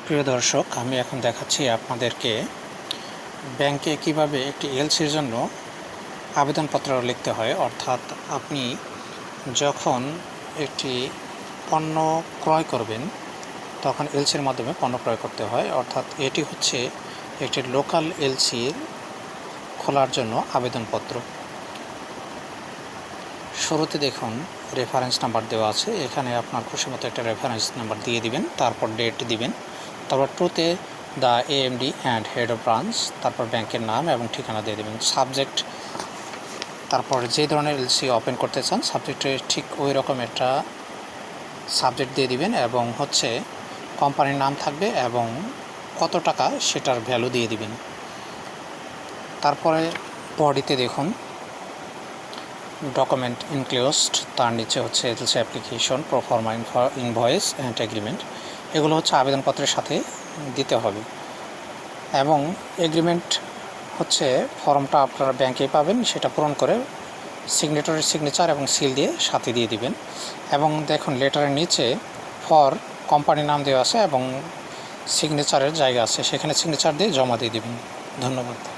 প্রিয় দর্শক, আমি এখন দেখাচ্ছি আপনাদেরকে ব্যাংকে কিভাবে একটি এলসির জন্য আবেদনপত্র লিখতে হয়। অর্থাৎ আপনি যখন একটি পণ্য ক্রয় করবেন তখন এলসির মাধ্যমে পণ্য ক্রয় করতে হয়। অর্থাৎ এটি হচ্ছে একটি লোকাল এলসির খোলার জন্য আবেদনপত্র। শুরুতে দেখুন রেফারেন্স নাম্বার দেওয়া আছে। এখানে আপনার খুশি মতো একটা রেফারেন্স নাম্বার দিয়ে দিবেন, তারপর ডেট দিবেন, তারপর টুতে the AMD and head of branch, তারপর ব্যাংকের নাম এবং ঠিকানা দিয়ে দেবেন। সাবজেক্ট, তারপর যে ধরনের এলসি ওপেন করতে চান সাবজেক্টে ঠিক ওই রকম একটা সাবজেক্ট দিয়ে দিবেন এবং কোম্পানির নাম থাকবে এবং কত টাকা সেটার ভ্যালু দিয়ে দিবেন। তারপরে বডিতে দেখুন ডকুমেন্ট ইনক্লোজড, তার নিচে হচ্ছে LC application, proforma invoice and agreement. এগুলো হচ্ছে আবেদনপত্রের সাথে দিতে হবে। এবং এগ্রিমেন্ট হচ্ছে ফর্মটা আপনারা ব্যাংকেই পাবেন, সেটা পূরণ করে সিগনেটরের সিগনেচার এবং সিল দিয়ে সাথে দিয়ে দিবেন। এবং দেখুন লেটারের নিচে ফর কোম্পানির নাম দেওয়া আছে এবং সিগনেচারের জায়গা আছে, সেখানে সিগনেচার দিয়ে জমা দিয়ে দিবেন। ধন্যবাদ।